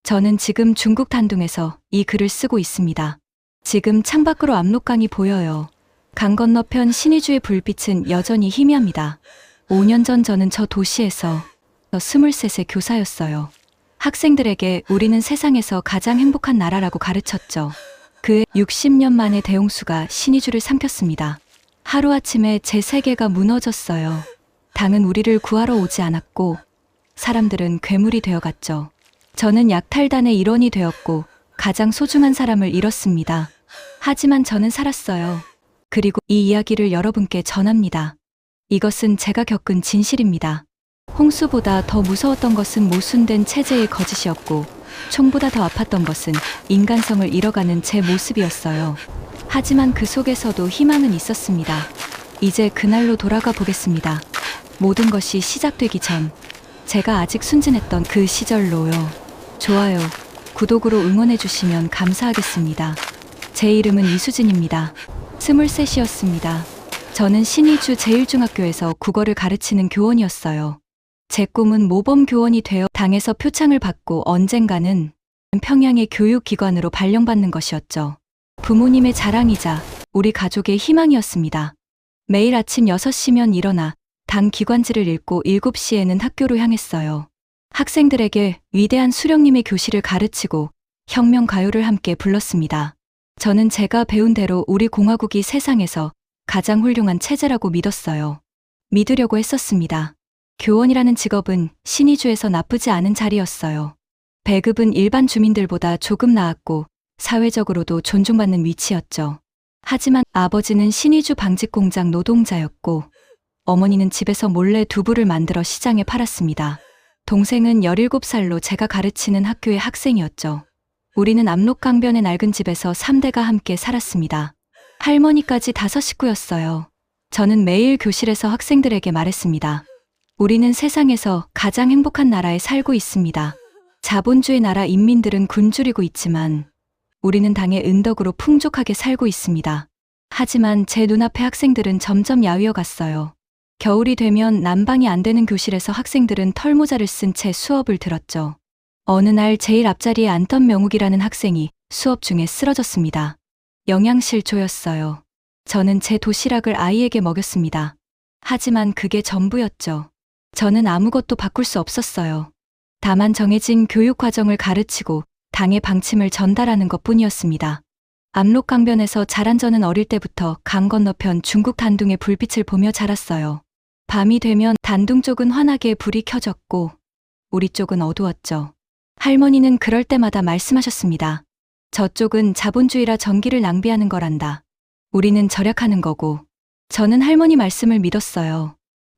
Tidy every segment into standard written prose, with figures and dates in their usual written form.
저는 지금 중국 단둥에서 이 글을 쓰고 있습니다. 지금 창밖으로 압록강이 보여요. 강 건너편 신의주의 불빛은 여전히 희미합니다. 5년 전 저는 저 도시에서 23세 교사였어요. 학생들에게 우리는 세상에서 가장 행복한 나라라고 가르쳤죠. 그해 60년 만에 대홍수가 신의주를 삼켰습니다. 하루아침에 제 세계가 무너졌어요. 당은 우리를 구하러 오지 않았고 사람들은 괴물이 되어갔죠. 저는 약탈단의 일원이 되었고 가장 소중한 사람을 잃었습니다. 하지만 저는 살았어요. 그리고 이 이야기를 여러분께 전합니다. 이것은 제가 겪은 진실입니다. 홍수보다 더 무서웠던 것은 모순된 체제의 거짓이었고 총보다 더 아팠던 것은 인간성을 잃어가는 제 모습이었어요. 하지만 그 속에서도 희망은 있었습니다. 이제 그날로 돌아가 보겠습니다. 모든 것이 시작되기 전 제가 아직 순진했던 그 시절로요. 좋아요, 구독으로 응원해 주시면 감사하겠습니다. 제 이름은 이수진입니다. 23이었습니다. 저는 신의주 제1중학교에서 국어를 가르치는 교원이었어요. 제 꿈은 모범 교원이 되어 당에서 표창을 받고 언젠가는 평양의 교육기관으로 발령받는 것이었죠. 부모님의 자랑이자 우리 가족의 희망이었습니다. 매일 아침 6시면 일어나 당 기관지를 읽고 7시에는 학교로 향했어요. 학생들에게 위대한 수령님의 교실을 가르치고 혁명 가요를 함께 불렀습니다. 저는 제가 배운 대로 우리 공화국이 세상에서 가장 훌륭한 체제라고 믿었어요. 믿으려고 했었습니다. 교원이라는 직업은 신의주에서 나쁘지 않은 자리였어요. 배급은 일반 주민들보다 조금 나았고 사회적으로도 존중받는 위치였죠. 하지만 아버지는 신의주 방직공장 노동자였고 어머니는 집에서 몰래 두부를 만들어 시장에 팔았습니다. 동생은 17살로 제가 가르치는 학교의 학생이었죠. 우리는 압록강변의 낡은 집에서 3대가 함께 살았습니다. 할머니까지 5 식구였어요. 저는 매일 교실에서 학생들에게 말했습니다. 우리는 세상에서 가장 행복한 나라에 살고 있습니다. 자본주의 나라 인민들은 굶주리고 있지만 우리는 당의 은덕으로 풍족하게 살고 있습니다. 하지만 제 눈앞의 학생들은 점점 야위어 갔어요. 겨울이 되면 난방이 안 되는 교실에서 학생들은 털모자를 쓴 채 수업을 들었죠. 어느 날 제일 앞자리에 앉던 명욱이라는 학생이 수업 중에 쓰러졌습니다. 영양실조였어요. 저는 제 도시락을 아이에게 먹였습니다. 하지만 그게 전부였죠. 저는 아무것도 바꿀 수 없었어요. 다만 정해진 교육 과정을 가르치고 당의 방침을 전달하는 것뿐이었습니다. 압록강변에서 자란 저는 어릴 때부터 강 건너편 중국 단둥의 불빛을 보며 자랐어요. 밤이 되면 단둥 쪽은 환하게 불이 켜졌고 우리 쪽은 어두웠죠. 할머니는 그럴 때마다 말씀하셨습니다. 저쪽은 자본주의라 전기를 낭비하는 거란다. 우리는 절약하는 거고. 저는 할머니 말씀을 믿었어요.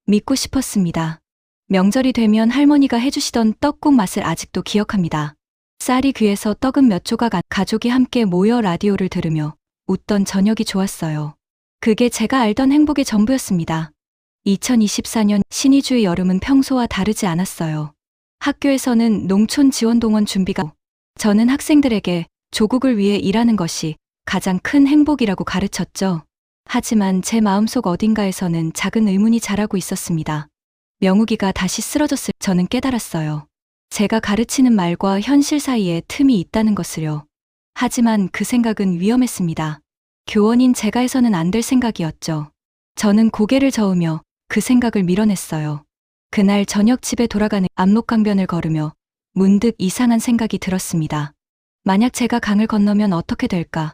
믿고 싶었습니다. 명절이 되면 할머니가 해주시던 떡국 맛을 아직도 기억합니다. 쌀이 귀해서 떡은 몇 조각 안 가족이 함께 모여 라디오를 들으며 웃던 저녁이 좋았어요. 그게 제가 알던 행복의 전부였습니다. 2024년 신의주의 여름은 평소와 다르지 않았어요. 학교에서는 농촌 지원동원 준비가 저는 학생들에게 조국을 위해 일하는 것이 가장 큰 행복이라고 가르쳤죠. 하지만 제 마음속 어딘가에서는 작은 의문이 자라고 있었습니다. 명욱이가 다시 쓰러졌을 저는 깨달았어요. 제가 가르치는 말과 현실 사이에 틈이 있다는 것을요. 하지만 그 생각은 위험했습니다. 교원인 제가 해서는 안 될 생각이었죠. 저는 고개를 저으며 그 생각을 밀어냈어요. 그날 저녁 집에 돌아가는 압록강변을 걸으며 문득 이상한 생각이 들었습니다. 만약 제가 강을 건너면 어떻게 될까?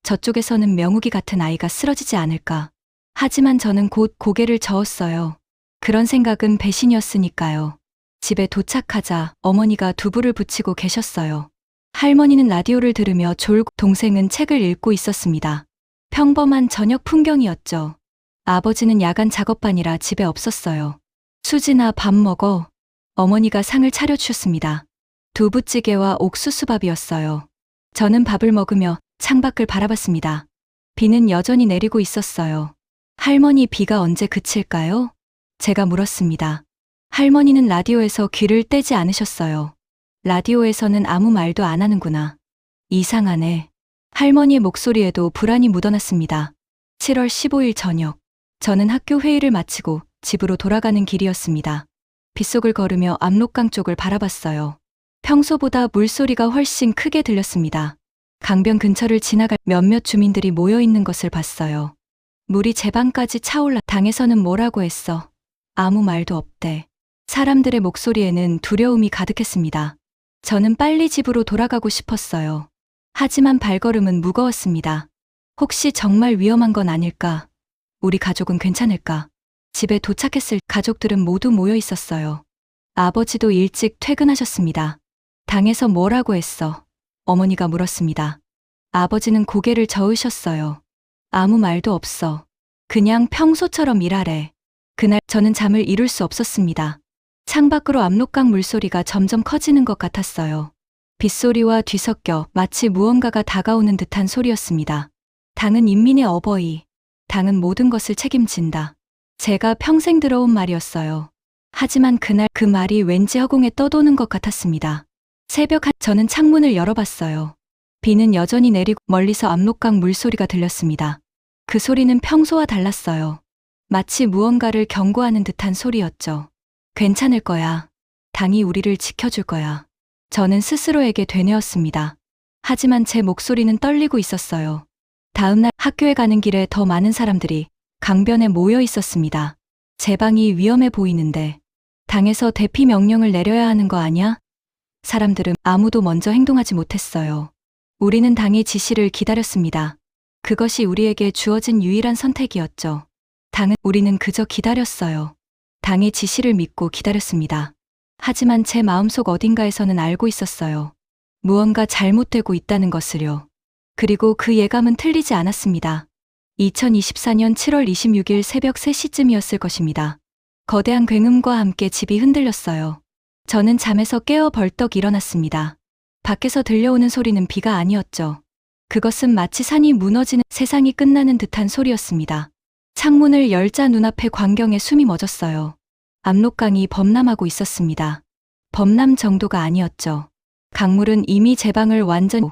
저쪽에서는 명욱이 같은 아이가 쓰러지지 않을까? 하지만 저는 곧 고개를 저었어요. 그런 생각은 배신이었으니까요. 집에 도착하자 어머니가 두부를 부치고 계셨어요. 할머니는 라디오를 들으며 졸고 동생은 책을 읽고 있었습니다. 평범한 저녁 풍경이었죠. 아버지는 야간 작업반이라 집에 없었어요. 수진아, 밥 먹어. 어머니가 상을 차려주셨습니다. 두부찌개와 옥수수밥이었어요. 저는 밥을 먹으며 창밖을 바라봤습니다. 비는 여전히 내리고 있었어요. 할머니, 비가 언제 그칠까요? 제가 물었습니다. 할머니는 라디오에서 귀를 떼지 않으셨어요. 라디오에서는 아무 말도 안 하는구나. 이상하네. 할머니의 목소리에도 불안이 묻어났습니다. 7월 15일 저녁, 저는 학교 회의를 마치고 집으로 돌아가는 길이었습니다. 빗속을 걸으며 압록강 쪽을 바라봤어요. 평소보다 물소리가 훨씬 크게 들렸습니다. 강변 근처를 지나갈 몇몇 주민들이 모여 있는 것을 봤어요. 물이 제 방까지 차올라 당에서는 뭐라고 했어. 아무 말도 없대. 사람들의 목소리에는 두려움이 가득했습니다. 저는 빨리 집으로 돌아가고 싶었어요. 하지만 발걸음은 무거웠습니다. 혹시 정말 위험한 건 아닐까? 우리 가족은 괜찮을까? 집에 도착했을 가족들은 모두 모여 있었어요. 아버지도 일찍 퇴근하셨습니다. 당에서 뭐라고 했어? 어머니가 물었습니다. 아버지는 고개를 저으셨어요. 아무 말도 없어. 그냥 평소처럼 일하래. 그날 저는 잠을 이룰 수 없었습니다. 창밖으로 압록강 물소리가 점점 커지는 것 같았어요. 빗소리와 뒤섞여 마치 무언가가 다가오는 듯한 소리였습니다. 당은 인민의 어버이. 당은 모든 것을 책임진다. 제가 평생 들어온 말이었어요. 하지만 그날 그 말이 왠지 허공에 떠도는 것 같았습니다. 새벽 저는 창문을 열어봤어요. 비는 여전히 내리고 멀리서 압록강 물소리가 들렸습니다. 그 소리는 평소와 달랐어요. 마치 무언가를 경고하는 듯한 소리였죠. 괜찮을 거야. 당이 우리를 지켜줄 거야. 저는 스스로에게 되뇌었습니다. 하지만 제 목소리는 떨리고 있었어요. 다음날 학교에 가는 길에 더 많은 사람들이 강변에 모여 있었습니다. 제 방이 위험해 보이는데 당에서 대피 명령을 내려야 하는 거 아냐? 사람들은 아무도 먼저 행동하지 못했어요. 우리는 당의 지시를 기다렸습니다. 그것이 우리에게 주어진 유일한 선택이었죠. 우리는 그저 기다렸어요. 당의 지시를 믿고 기다렸습니다. 하지만 제 마음속 어딘가에서는 알고 있었어요. 무언가 잘못되고 있다는 것을요. 그리고 그 예감은 틀리지 않았습니다. 2024년 7월 26일 새벽 3시쯤이었을 것입니다. 거대한 굉음과 함께 집이 흔들렸어요. 저는 잠에서 깨어 벌떡 일어났습니다. 밖에서 들려오는 소리는 비가 아니었죠. 그것은 마치 산이 무너지는 세상이 끝나는 듯한 소리였습니다. 창문을 열자 눈앞의 광경에 숨이 멎었어요. 압록강이 범람하고 있었습니다. 범람 정도가 아니었죠. 강물은 이미 제 방을 완전히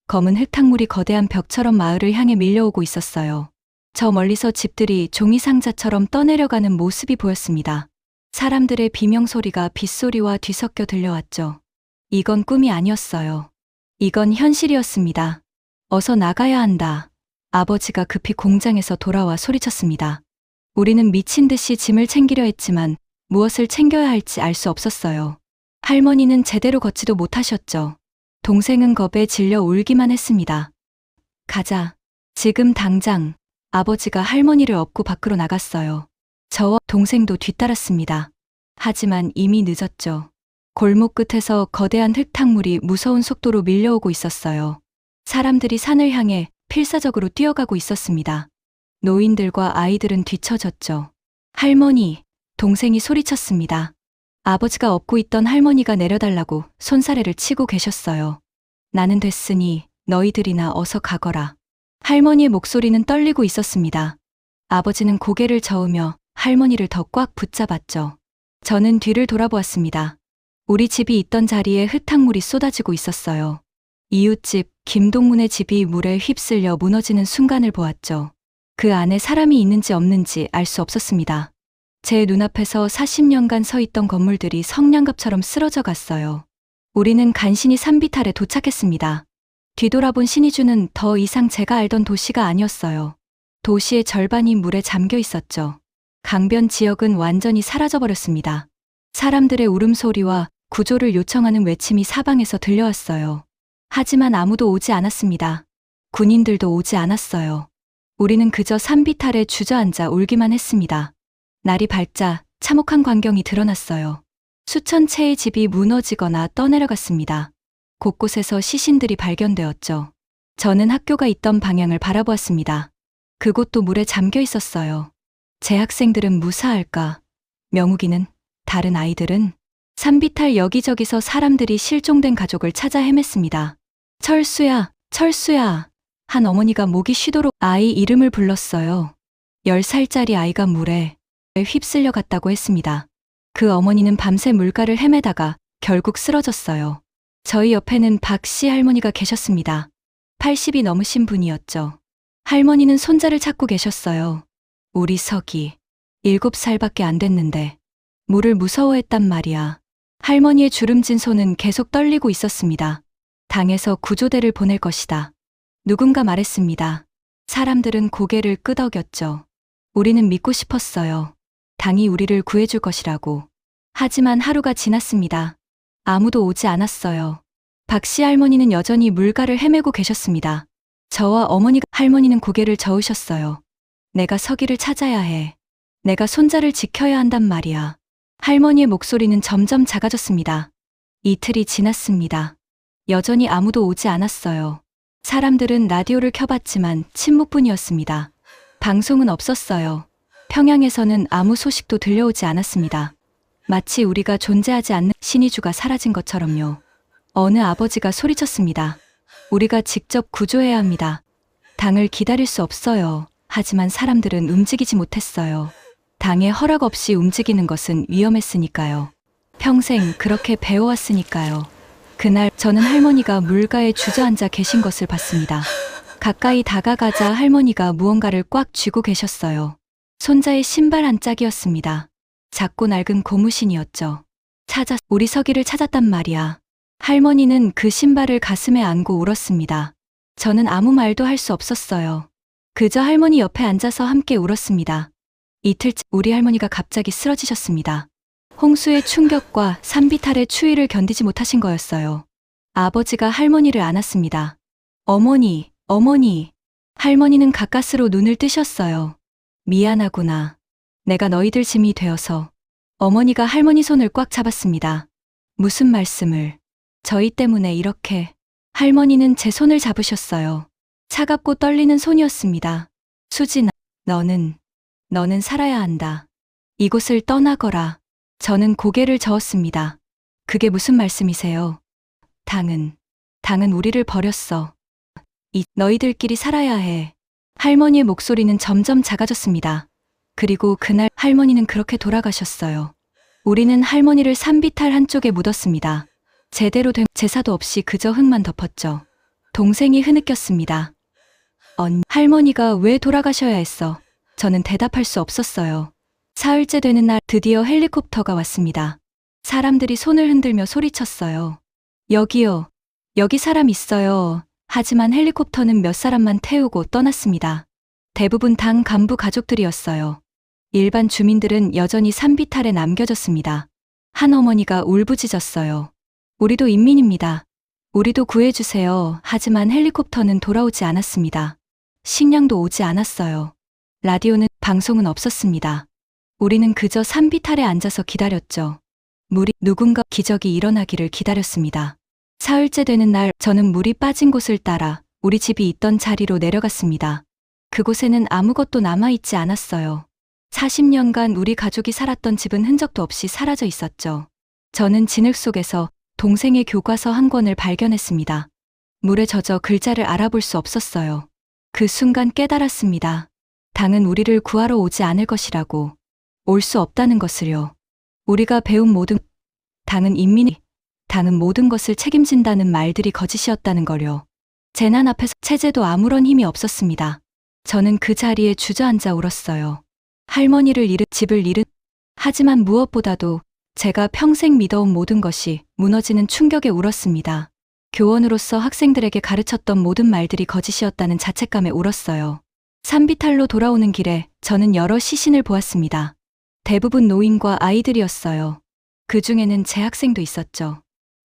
검은 흙탕물이 거대한 벽처럼 마을을 향해 밀려오고 있었어요. 저 멀리서 집들이 종이상자처럼 떠내려가는 모습이 보였습니다. 사람들의 비명소리가 빗소리와 뒤섞여 들려왔죠. 이건 꿈이 아니었어요. 이건 현실이었습니다. 어서 나가야 한다. 아버지가 급히 공장에서 돌아와 소리쳤습니다. 우리는 미친 듯이 짐을 챙기려 했지만 무엇을 챙겨야 할지 알 수 없었어요. 할머니는 제대로 걷지도 못하셨죠. 동생은 겁에 질려 울기만 했습니다. 가자. 지금 당장. 아버지가 할머니를 업고 밖으로 나갔어요. 저와 동생도 뒤따랐습니다. 하지만 이미 늦었죠. 골목 끝에서 거대한 흙탕물이 무서운 속도로 밀려오고 있었어요. 사람들이 산을 향해 필사적으로 뛰어가고 있었습니다. 노인들과 아이들은 뒤처졌죠. 할머니, 동생이 소리쳤습니다. 아버지가 업고 있던 할머니가 내려달라고 손사래를 치고 계셨어요. 나는 됐으니 너희들이나 어서 가거라. 할머니의 목소리는 떨리고 있었습니다. 아버지는 고개를 저으며 할머니를 더 꽉 붙잡았죠. 저는 뒤를 돌아보았습니다. 우리 집이 있던 자리에 흙탕물이 쏟아지고 있었어요. 이웃집 김동문의 집이 물에 휩쓸려 무너지는 순간을 보았죠. 그 안에 사람이 있는지 없는지 알 수 없었습니다. 제 눈앞에서 40년간 서 있던 건물들이 성냥갑처럼 쓰러져 갔어요. 우리는 간신히 산비탈에 도착했습니다. 뒤돌아본 신의주는 더 이상 제가 알던 도시가 아니었어요. 도시의 절반이 물에 잠겨 있었죠. 강변 지역은 완전히 사라져버렸습니다. 사람들의 울음소리와 구조를 요청하는 외침이 사방에서 들려왔어요. 하지만 아무도 오지 않았습니다. 군인들도 오지 않았어요. 우리는 그저 산비탈에 주저앉아 울기만 했습니다. 날이 밝자 참혹한 광경이 드러났어요. 수천 채의 집이 무너지거나 떠내려갔습니다. 곳곳에서 시신들이 발견되었죠. 저는 학교가 있던 방향을 바라보았습니다. 그곳도 물에 잠겨 있었어요. 제 학생들은 무사할까? 명욱이는? 다른 아이들은? 산비탈 여기저기서 사람들이 실종된 가족을 찾아 헤맸습니다. 철수야, 철수야. 한 어머니가 목이 쉬도록 아이 이름을 불렀어요. 10살짜리 아이가 물에 휩쓸려 갔다고 했습니다. 그 어머니는 밤새 물가를 헤매다가 결국 쓰러졌어요. 저희 옆에는 박씨 할머니가 계셨습니다. 80이 넘으신 분이었죠. 할머니는 손자를 찾고 계셨어요. 우리 석이 7살밖에 안 됐는데 물을 무서워했단 말이야. 할머니의 주름진 손은 계속 떨리고 있었습니다. 당에서 구조대를 보낼 것이다. 누군가 말했습니다. 사람들은 고개를 끄덕였죠. 우리는 믿고 싶었어요. 당이 우리를 구해줄 것이라고. 하지만 하루가 지났습니다. 아무도 오지 않았어요. 박씨 할머니는 여전히 물가를 헤매고 계셨습니다. 저와 어머니가 할머니는 고개를 저으셨어요. 내가 서기를 찾아야 해. 내가 손자를 지켜야 한단 말이야. 할머니의 목소리는 점점 작아졌습니다. 이틀이 지났습니다. 여전히 아무도 오지 않았어요. 사람들은 라디오를 켜봤지만 침묵뿐이었습니다. 방송은 없었어요. 평양에서는 아무 소식도 들려오지 않았습니다. 마치 우리가 존재하지 않는 신의주가 사라진 것처럼요. 어느 아버지가 소리쳤습니다. 우리가 직접 구조해야 합니다. 당을 기다릴 수 없어요. 하지만 사람들은 움직이지 못했어요. 당의 허락 없이 움직이는 것은 위험했으니까요. 평생 그렇게 배워왔으니까요. 그날 저는 할머니가 물가에 주저앉아 계신 것을 봤습니다. 가까이 다가가자 할머니가 무언가를 꽉 쥐고 계셨어요. 손자의 신발 한 짝이었습니다. 작고 낡은 고무신이었죠. 우리 서기를 찾았단 말이야. 할머니는 그 신발을 가슴에 안고 울었습니다. 저는 아무 말도 할 수 없었어요. 그저 할머니 옆에 앉아서 함께 울었습니다. 이틀째 우리 할머니가 갑자기 쓰러지셨습니다. 홍수의 충격과 산비탈의 추위를 견디지 못하신 거였어요. 아버지가 할머니를 안았습니다. 어머니, 어머니. 할머니는 가까스로 눈을 뜨셨어요. 미안하구나. 내가 너희들 짐이 되어서. 어머니가 할머니 손을 꽉 잡았습니다. 무슨 말씀을. 저희 때문에 이렇게. 할머니는 제 손을 잡으셨어요. 차갑고 떨리는 손이었습니다. 수진아, 너는 살아야 한다. 이곳을 떠나거라. 저는 고개를 저었습니다. 그게 무슨 말씀이세요? 당은 우리를 버렸어. 너희들끼리 살아야 해. 할머니의 목소리는 점점 작아졌습니다. 그리고 그날 할머니는 그렇게 돌아가셨어요. 우리는 할머니를 산비탈 한쪽에 묻었습니다. 제대로 된 제사도 없이 그저 흙만 덮었죠. 동생이 흐느꼈습니다. 할머니가 왜 돌아가셔야 했어? 저는 대답할 수 없었어요. 사흘째 되는 날 드디어 헬리콥터가 왔습니다. 사람들이 손을 흔들며 소리쳤어요. 여기요. 여기 사람 있어요. 하지만 헬리콥터는 몇 사람만 태우고 떠났습니다. 대부분 당 간부 가족들이었어요. 일반 주민들은 여전히 산비탈에 남겨졌습니다. 한 어머니가 울부짖었어요. 우리도 인민입니다. 우리도 구해주세요. 하지만 헬리콥터는 돌아오지 않았습니다. 식량도 오지 않았어요. 라디오는 방송은 없었습니다. 우리는 그저 산비탈에 앉아서 기다렸죠. 누군가 기적이 일어나기를 기다렸습니다. 사흘째 되는 날 저는 물이 빠진 곳을 따라 우리 집이 있던 자리로 내려갔습니다. 그곳에는 아무것도 남아있지 않았어요. 40년간 우리 가족이 살았던 집은 흔적도 없이 사라져 있었죠. 저는 진흙 속에서 동생의 교과서 한 권을 발견했습니다. 물에 젖어 글자를 알아볼 수 없었어요. 그 순간 깨달았습니다. 당은 우리를 구하러 오지 않을 것이라고. 올 수 없다는 것을요. 우리가 배운 당은 모든 것을 책임진다는 말들이 거짓이었다는 걸요. 재난 앞에서 체제도 아무런 힘이 없었습니다. 저는 그 자리에 주저앉아 울었어요. 할머니를 집을 잃은, 하지만 무엇보다도 제가 평생 믿어온 모든 것이 무너지는 충격에 울었습니다. 교원으로서 학생들에게 가르쳤던 모든 말들이 거짓이었다는 자책감에 울었어요. 산비탈로 돌아오는 길에 저는 여러 시신을 보았습니다. 대부분 노인과 아이들이었어요. 그 중에는 제 학생도 있었죠.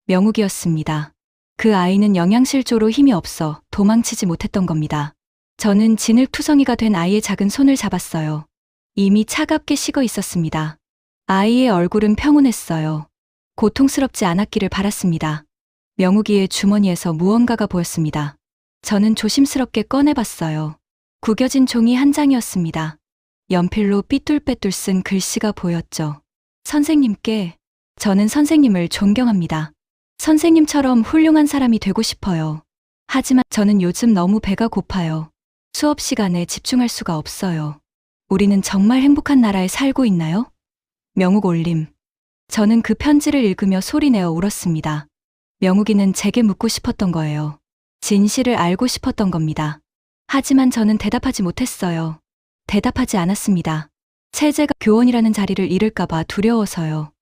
명욱이었습니다. 그 아이는 영양실조로 힘이 없어 도망치지 못했던 겁니다. 저는 진흙투성이가 된 아이의 작은 손을 잡았어요. 이미 차갑게 식어 있었습니다. 아이의 얼굴은 평온했어요. 고통스럽지 않았기를 바랐습니다. 명욱이의 주머니에서 무언가가 보였습니다. 저는 조심스럽게 꺼내봤어요. 구겨진 종이 한 장이었습니다. 연필로 삐뚤빼뚤 쓴 글씨가 보였죠. 선생님께, 저는 선생님을 존경합니다. 선생님처럼 훌륭한 사람이 되고 싶어요. 하지만 저는 요즘 너무 배가 고파요. 수업 시간에 집중할 수가 없어요. 우리는 정말 행복한 나라에 살고 있나요? 명욱 올림. 저는 그 편지를 읽으며 소리내어 울었습니다. 명욱이는 제게 묻고 싶었던 거예요. 진실을 알고 싶었던 겁니다. 하지만 저는 대답하지 못했어요. 대답하지 않았습니다. 체제가 교원이라는 자리를 잃을까봐 두려워서요.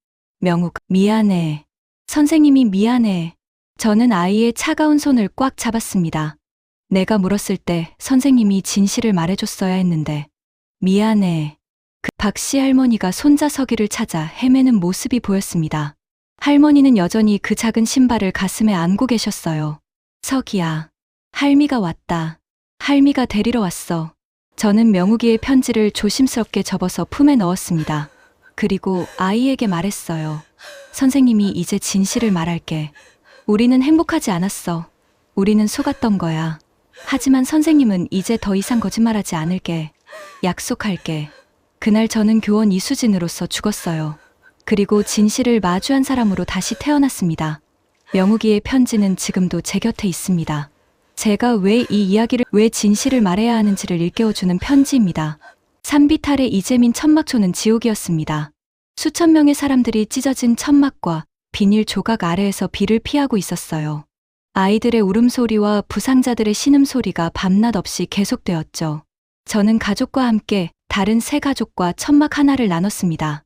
명욱, 미안해. 선생님이 미안해. 저는 아이의 차가운 손을 꽉 잡았습니다. 내가 물었을 때 선생님이 진실을 말해줬어야 했는데. 미안해. 박씨 할머니가 손자 서기를 찾아 헤매는 모습이 보였습니다. 할머니는 여전히 그 작은 신발을 가슴에 안고 계셨어요. 서기야. 할미가 왔다. 할미가 데리러 왔어. 저는 명욱이의 편지를 조심스럽게 접어서 품에 넣었습니다. 그리고 아이에게 말했어요. 선생님이 이제 진실을 말할게. 우리는 행복하지 않았어. 우리는 속았던 거야. 하지만 선생님은 이제 더 이상 거짓말하지 않을게. 약속할게. 그날 저는 교원 이수진으로서 죽었어요. 그리고 진실을 마주한 사람으로 다시 태어났습니다. 명욱이의 편지는 지금도 제 곁에 있습니다. 제가 왜 이 이야기를, 왜 진실을 말해야 하는지를 일깨워주는 편지입니다. 산비탈의 이재민 천막초는 지옥이었습니다. 수천 명의 사람들이 찢어진 천막과 비닐 조각 아래에서 비를 피하고 있었어요. 아이들의 울음소리와 부상자들의 신음소리가 밤낮 없이 계속되었죠. 저는 가족과 함께 다른 세 가족과 천막 하나를 나눴습니다.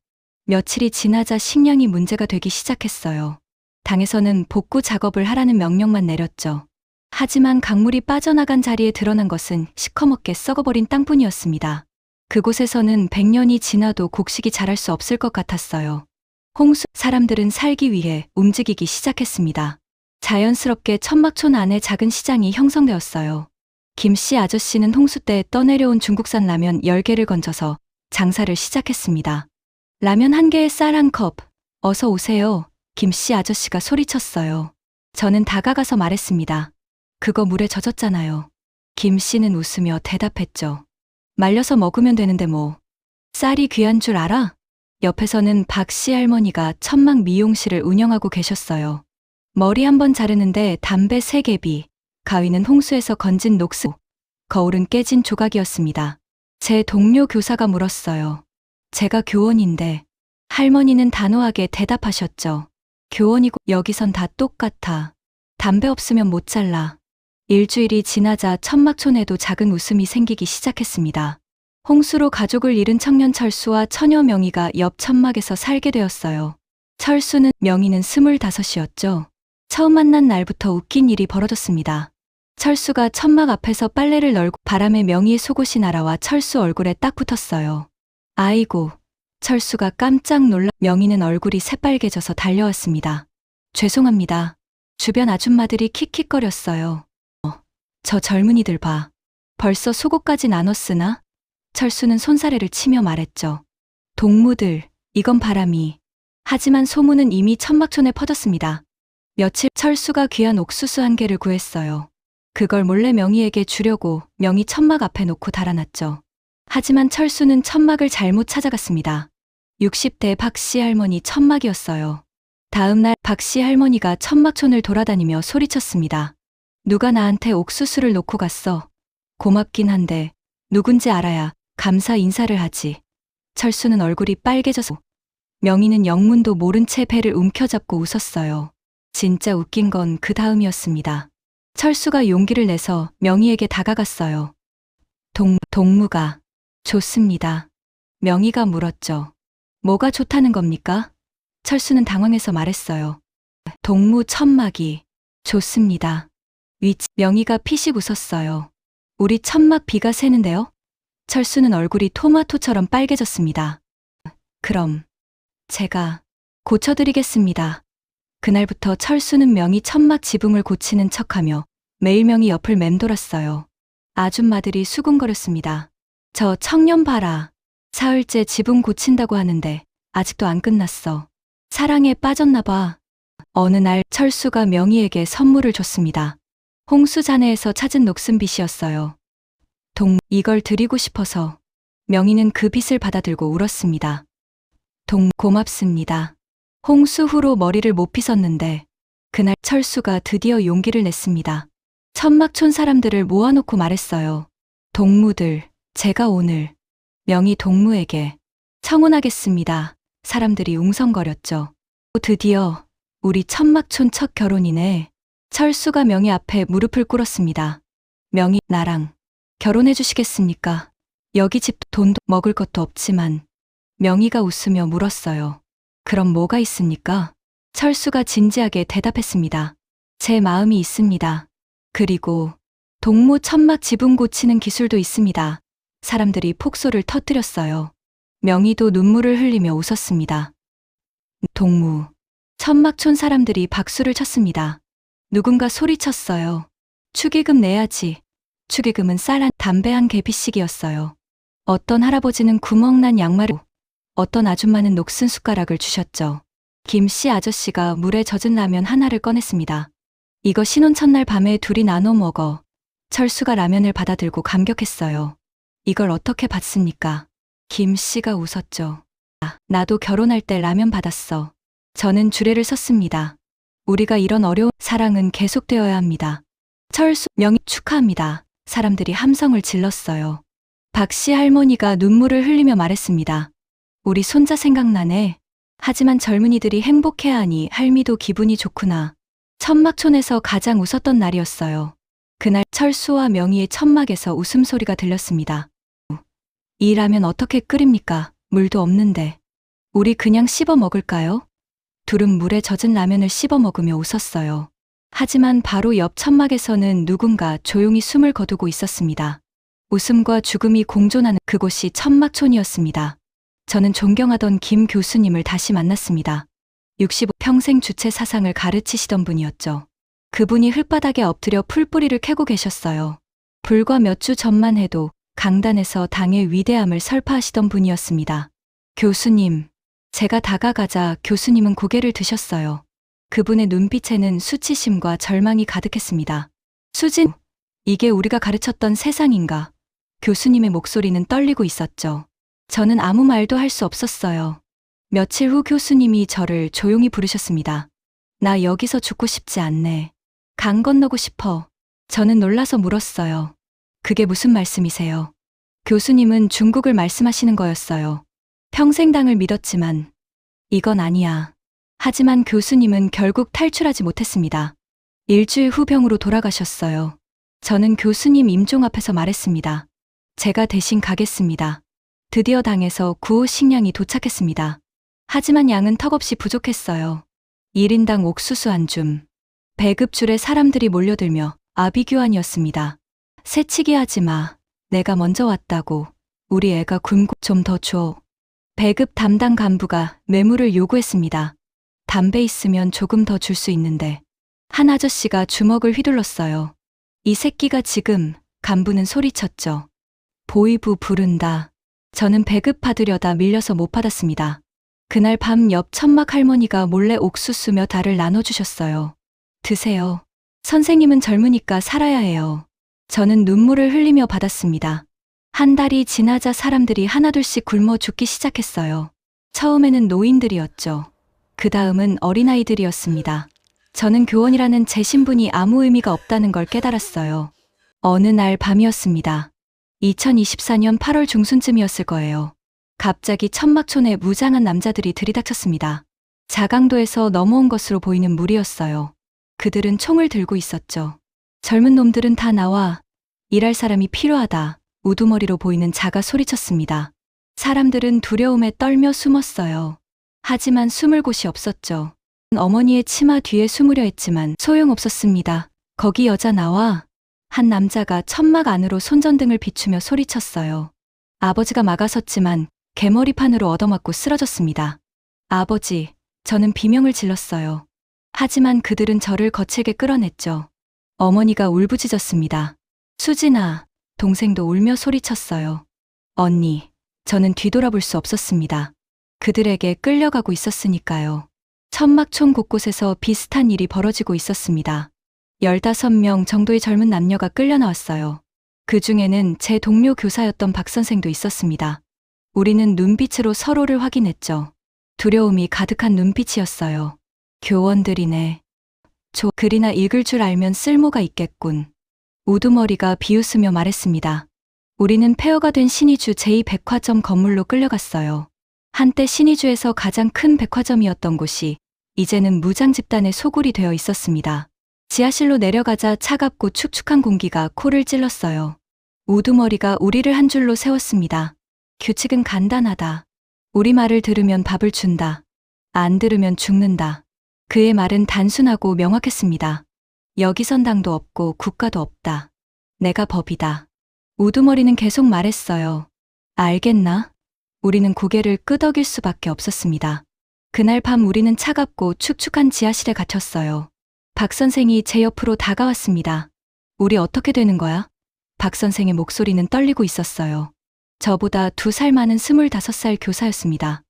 며칠이 지나자 식량이 문제가 되기 시작했어요. 당에서는 복구 작업을 하라는 명령만 내렸죠. 하지만 강물이 빠져나간 자리에 드러난 것은 시커멓게 썩어버린 땅뿐이었습니다. 그곳에서는 100년이 지나도 곡식이 자랄 수 없을 것 같았어요. 사람들은 살기 위해 움직이기 시작했습니다. 자연스럽게 천막촌 안에 작은 시장이 형성되었어요. 김씨 아저씨는 홍수 때 떠내려온 중국산 라면 10개를 건져서 장사를 시작했습니다. 라면 1개에 쌀 1컵, 어서 오세요. 김씨 아저씨가 소리쳤어요. 저는 다가가서 말했습니다. 그거 물에 젖었잖아요. 김씨는 웃으며 대답했죠. 말려서 먹으면 되는데 뭐. 쌀이 귀한 줄 알아? 옆에서는 박씨 할머니가 천막 미용실을 운영하고 계셨어요. 머리 한번 자르는데 담배 3개비, 가위는 홍수에서 건진 녹슨, 거울은 깨진 조각이었습니다. 제 동료 교사가 물었어요. 제가 교원인데. 할머니는 단호하게 대답하셨죠. 교원이고 여기선 다 똑같아. 담배 없으면 못 잘라. 일주일이 지나자 천막촌에도 작은 웃음이 생기기 시작했습니다. 홍수로 가족을 잃은 청년 철수와 처녀 명희가 옆 천막에서 살게 되었어요. 철수는, 명희는 25이었죠. 처음 만난 날부터 웃긴 일이 벌어졌습니다. 철수가 천막 앞에서 빨래를 널고 바람에 명희의 속옷이 날아와 철수 얼굴에 딱 붙었어요. 아이고, 철수가 깜짝 놀라 명희는 얼굴이 새빨개져서 달려왔습니다. 죄송합니다. 주변 아줌마들이 킥킥거렸어요. 저 젊은이들 봐. 벌써 속옷까지 나눴으나? 철수는 손사래를 치며 말했죠. 동무들, 이건 바람이. 하지만 소문은 이미 천막촌에 퍼졌습니다. 며칠 철수가 귀한 옥수수 1개를 구했어요. 그걸 몰래 명희에게 주려고 명희 천막 앞에 놓고 달아났죠. 하지만 철수는 천막을 잘못 찾아갔습니다. 60대 박씨 할머니 천막이었어요. 다음 날 박씨 할머니가 천막촌을 돌아다니며 소리쳤습니다. 누가 나한테 옥수수를 놓고 갔어. 고맙긴 한데 누군지 알아야 감사 인사를 하지. 철수는 얼굴이 빨개져서 명희는 영문도 모른 채 배를 움켜잡고 웃었어요. 진짜 웃긴 건 그 다음이었습니다. 철수가 용기를 내서 명희에게 다가갔어요. 동무가 좋습니다. 명희가 물었죠. 뭐가 좋다는 겁니까? 철수는 당황해서 말했어요. 동무 천막이 좋습니다. 명희가 피식 웃었어요. 우리 천막 비가 새는데요? 철수는 얼굴이 토마토처럼 빨개졌습니다. 그럼 제가 고쳐드리겠습니다. 그날부터 철수는 명희 천막 지붕을 고치는 척하며 매일 명희 옆을 맴돌았어요. 아줌마들이 수군거렸습니다. 저 청년 봐라. 사흘째 지붕 고친다고 하는데 아직도 안 끝났어. 사랑에 빠졌나 봐. 어느 날 철수가 명희에게 선물을 줬습니다. 홍수잔해에서 찾은 녹슨빛이었어요. 이걸 드리고 싶어서. 명희는 그 빛을 받아들고 울었습니다. 고맙습니다. 홍수 후로 머리를 못 빗었는데 그날 철수가 드디어 용기를 냈습니다. 천막촌 사람들을 모아놓고 말했어요. 동무들, 제가 오늘 명희 동무에게 청혼하겠습니다. 사람들이 웅성거렸죠. 드디어 우리 천막촌 첫 결혼이네. 철수가 명희 앞에 무릎을 꿇었습니다. 명희, 나랑 결혼해 여기 집도 돈도 먹을 것도 없지만. 명희가 웃으며 물었어요. 그럼 뭐가 있습니까? 철수가 진지하게 대답했습니다. 제 마음이 있습니다. 그리고 동무 천막 지붕 고치는 기술도 있습니다. 사람들이 폭소를 터뜨렸어요. 명희도 눈물을 흘리며 웃었습니다. 동무. 천막촌 사람들이 박수를 쳤습니다. 누군가 소리쳤어요. 축의금 내야지. 축의금은 쌀 담배 한 개 빚씩이었어요. 어떤 할아버지는 구멍난 양말을, 어떤 아줌마는 녹슨 숟가락을 주셨죠. 김씨 아저씨가 물에 젖은 라면 하나를 꺼냈습니다. 이거 신혼 첫날 밤에 둘이 나눠 먹어. 철수가 라면을 받아들고 감격했어요. 이걸 어떻게 받습니까? 김씨가 웃었죠. 나도 결혼할 때 라면 받았어. 저는 주례를 섰습니다. 우리가 이런 어려운 사랑은 계속되어야 합니다. 철수, 명희 축하합니다. 사람들이 함성을 질렀어요. 박씨 할머니가 눈물을 흘리며 말했습니다. 우리 손자 생각나네. 하지만 젊은이들이 행복해야 하니 할미도 기분이 좋구나. 천막촌에서 가장 웃었던 날이었어요. 그날 철수와 명희의 천막에서 웃음소리가 들렸습니다. 이 라면 어떻게 끓입니까? 물도 없는데. 우리 그냥 씹어 먹을까요? 둘은 물에 젖은 라면을 씹어 먹으며 웃었어요. 하지만 바로 옆 천막에서는 누군가 조용히 숨을 거두고 있었습니다. 웃음과 죽음이 공존하는 그곳이 천막촌이었습니다. 저는 존경하던 김 교수님을 다시 만났습니다. 65평생 주체 사상을 가르치시던 분이었죠. 그분이 흙바닥에 엎드려 풀뿌리를 캐고 계셨어요. 불과 몇 주 전만 해도 강단에서 당의 위대함을 설파하시던 분이었습니다. 교수님, 제가 다가가자 교수님은 고개를 드셨어요. 그분의 눈빛에는 수치심과 절망이 가득했습니다. 수진, 이게 우리가 가르쳤던 세상인가? 교수님의 목소리는 떨리고 있었죠. 저는 아무 말도 할 수 없었어요. 며칠 후 교수님이 저를 조용히 부르셨습니다. 나 여기서 죽고 싶지 않네. 강 건너고 싶어. 저는 놀라서 물었어요. 그게 무슨 말씀이세요? 교수님은 중국을 말씀하시는 거였어요. 평생 당을 믿었지만 이건 아니야. 하지만 교수님은 결국 탈출하지 못했습니다. 일주일 후 병으로 돌아가셨어요. 저는 교수님 임종 앞에서 말했습니다. 제가 대신 가겠습니다. 드디어 당에서 구호 식량이 도착했습니다. 하지만 양은 턱없이 부족했어요. 1인당 옥수수 한 줌. 배급줄에 사람들이 몰려들며 아비규환이었습니다. 새치기 하지 마. 내가 먼저 왔다고. 우리 애가 굶고 좀 더 줘. 배급 담당 간부가 뇌물을 요구했습니다. 담배 있으면 조금 더 줄 수 있는데. 한 아저씨가 주먹을 휘둘렀어요. 이 새끼가 지금, 간부는 소리쳤죠. 보이부 부른다. 저는 배급 받으려다 밀려서 못 받았습니다. 그날 밤 옆 천막 할머니가 몰래 옥수수 몇 알을 나눠주셨어요. 드세요. 선생님은 젊으니까 살아야 해요. 저는 눈물을 흘리며 받았습니다. 한 달이 지나자 사람들이 하나둘씩 굶어 죽기 시작했어요. 처음에는 노인들이었죠. 그 다음은 어린아이들이었습니다. 저는 교원이라는 제 신분이 아무 의미가 없다는 걸 깨달았어요. 어느 날 밤이었습니다. 2024년 8월 중순쯤이었을 거예요. 갑자기 천막촌에 무장한 남자들이 들이닥쳤습니다. 자강도에서 넘어온 것으로 보이는 무리였어요. 그들은 총을 들고 있었죠. 젊은 놈들은 다 나와. 일할 사람이 필요하다. 우두머리로 보이는 자가 소리쳤습니다. 사람들은 두려움에 떨며 숨었어요. 하지만 숨을 곳이 없었죠. 어머니의 치마 뒤에 숨으려 했지만 소용없었습니다. 거기 여자 나와. 한 남자가 천막 안으로 손전등을 비추며 소리쳤어요. 아버지가 막아섰지만 개머리판으로 얻어맞고 쓰러졌습니다. 아버지, 저는 비명을 질렀어요. 하지만 그들은 저를 거칠게 끌어냈죠. 어머니가 울부짖었습니다. 수진아, 동생도 울며 소리쳤어요. 언니, 저는 뒤돌아볼 수 없었습니다. 그들에게 끌려가고 있었으니까요. 천막촌 곳곳에서 비슷한 일이 벌어지고 있었습니다. 15명 정도의 젊은 남녀가 끌려 나왔어요. 그 중에는 제 동료 교사였던 박 선생도 있었습니다. 우리는 눈빛으로 서로를 확인했죠. 두려움이 가득한 눈빛이었어요. 교원들이네. 글이나 읽을 줄 알면 쓸모가 있겠군. 우두머리가 비웃으며 말했습니다. 우리는 폐허가 된 신의주 제2백화점 건물로 끌려갔어요. 한때 신의주에서 가장 큰 백화점이었던 곳이 이제는 무장 집단의 소굴이 되어 있었습니다. 지하실로 내려가자 차갑고 축축한 공기가 코를 찔렀어요. 우두머리가 우리를 한 줄로 세웠습니다. 규칙은 간단하다. 우리 말을 들으면 밥을 준다. 안 들으면 죽는다. 그의 말은 단순하고 명확했습니다. 여기선 당도 없고 국가도 없다. 내가 법이다. 우두머리는 계속 말했어요. 알겠나? 우리는 고개를 끄덕일 수밖에 없었습니다. 그날 밤 우리는 차갑고 축축한 지하실에 갇혔어요. 박 선생이 제 옆으로 다가왔습니다. 우리 어떻게 되는 거야? 박 선생의 목소리는 떨리고 있었어요. 저보다 2살 많은 25살 교사였습니다.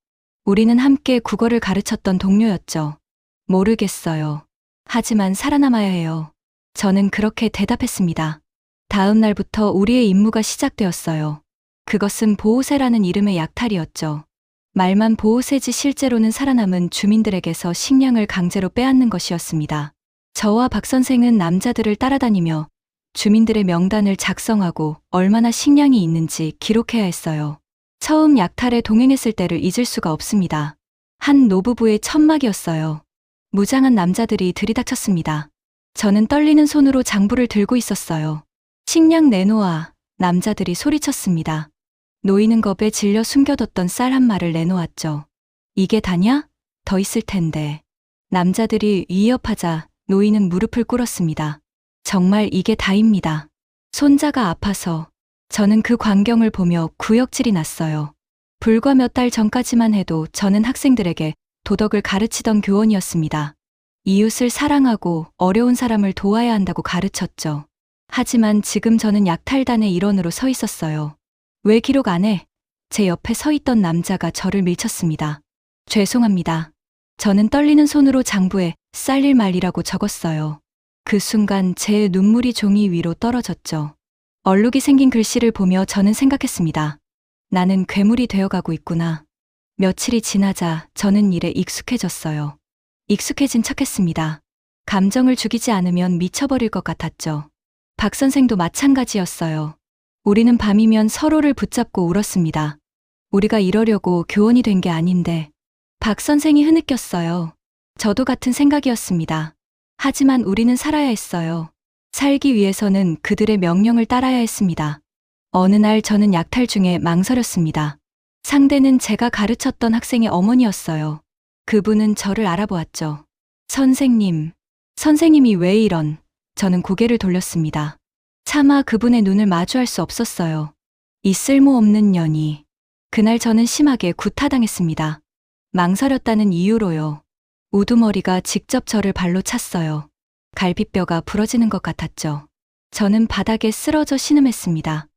우리는 함께 국어를 가르쳤던 동료였죠. 모르겠어요. 하지만 살아남아야 해요. 저는 그렇게 대답했습니다. 다음 날부터 우리의 임무가 시작되었어요. 그것은 보호새라는 이름의 약탈이었죠. 말만 보호새지 실제로는 살아남은 주민들에게서 식량을 강제로 빼앗는 것이었습니다. 저와 박 선생은 남자들을 따라다니며 주민들의 명단을 작성하고 얼마나 식량이 있는지 기록해야 했어요. 처음 약탈에 동행했을 때를 잊을 수가 없습니다. 한 노부부의 천막이었어요. 무장한 남자들이 들이닥쳤습니다. 저는 떨리는 손으로 장부를 들고 있었어요. 식량 내놓아. 남자들이 소리쳤습니다. 노인은 겁에 질려 숨겨뒀던 쌀 한 마를 내놓았죠. 이게 다냐? 더 있을 텐데. 남자들이 위협하자 노인은 무릎을 꿇었습니다. 정말 이게 다입니다. 손자가 아파서. 저는 그 광경을 보며 구역질이 났어요. 불과 몇 달 전까지만 해도 저는 학생들에게 도덕을 가르치던 교원이었습니다. 이웃을 사랑하고 어려운 사람을 도와야 한다고 가르쳤죠. 하지만 지금 저는 약탈단의 일원으로 서 있었어요. 왜 기록 안 해? 제 옆에 서 있던 남자가 저를 밀쳤습니다. 죄송합니다. 저는 떨리는 손으로 장부에 쌀일 말이라고 적었어요. 그 순간 제 눈물이 종이 위로 떨어졌죠. 얼룩이 생긴 글씨를 보며 저는 생각했습니다. 나는 괴물이 되어가고 있구나. 며칠이 지나자 저는 일에 익숙해졌어요. 익숙해진 척했습니다. 감정을 죽이지 않으면 미쳐버릴 것 같았죠. 박 선생도 마찬가지였어요. 우리는 밤이면 서로를 붙잡고 울었습니다. 우리가 이러려고 교원이 된 게 아닌데. 박 선생이 흐느꼈어요. 저도 같은 생각이었습니다. 하지만 우리는 살아야 했어요. 살기 위해서는 그들의 명령을 따라야 했습니다. 어느 날 저는 약탈 중에 망설였습니다. 상대는 제가 가르쳤던 학생의 어머니였어요. 그분은 저를 알아보았죠. 선생님이 왜 이런? 저는 고개를 돌렸습니다. 차마 그분의 눈을 마주할 수 없었어요. 이 쓸모없는 년이. 그날 저는 심하게 구타당했습니다. 망설였다는 이유로요. 우두머리가 직접 저를 발로 찼어요. 갈비뼈가 부러지는 것 같았죠. 저는 바닥에 쓰러져 신음했습니다.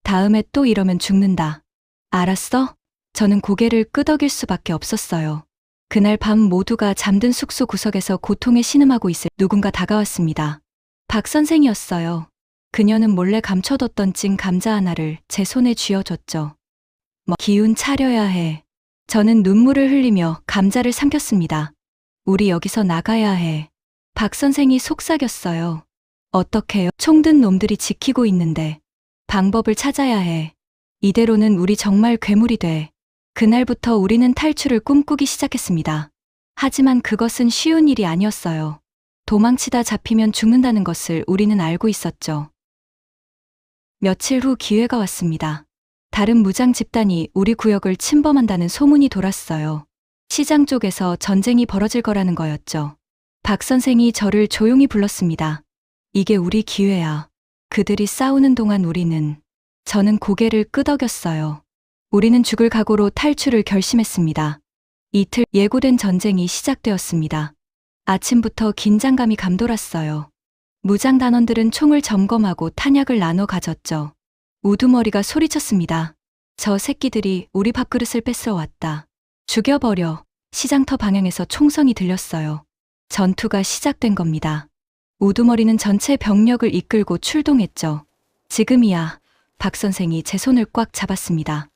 다음에 또 이러면 죽는다. 알았어? 저는 고개를 끄덕일 수밖에 없었어요. 그날 밤 모두가 잠든 숙소 구석에서 고통에 신음하고 있을 누군가 다가왔습니다. 박 선생이었어요. 그녀는 몰래 감춰뒀던 찐 감자 하나를 제 손에 쥐어줬죠. 기운 차려야 해. 저는 눈물을 흘리며 감자를 삼켰습니다. 우리 여기서 나가야 해. 박 선생이 속삭였어요. 어떡해요? 총든 놈들이 지키고 있는데. 방법을 찾아야 해. 이대로는 우리 정말 괴물이 돼. 그날부터 우리는 탈출을 꿈꾸기 시작했습니다. 하지만 그것은 쉬운 일이 아니었어요. 도망치다 잡히면 죽는다는 것을 우리는 알고 있었죠. 며칠 후 기회가 왔습니다. 다른 무장 집단이 우리 구역을 침범한다는 소문이 돌았어요. 시장 쪽에서 전쟁이 벌어질 거라는 거였죠. 박 선생이 저를 조용히 불렀습니다. 이게 우리 기회야. 그들이 싸우는 동안 저는 고개를 끄덕였어요. 우리는 죽을 각오로 탈출을 결심했습니다. 이틀 예고된 전쟁이 시작되었습니다. 아침부터 긴장감이 감돌았어요. 무장단원들은 총을 점검하고 탄약을 나눠 가졌죠. 우두머리가 소리쳤습니다. 저 새끼들이 우리 밥그릇을 뺏으러 왔다. 죽여버려. 시장터 방향에서 총성이 들렸어요. 전투가 시작된 겁니다. 우두머리는 전체 병력을 이끌고 출동했죠. 지금이야. 박 선생이 제 손을 꽉 잡았습니다.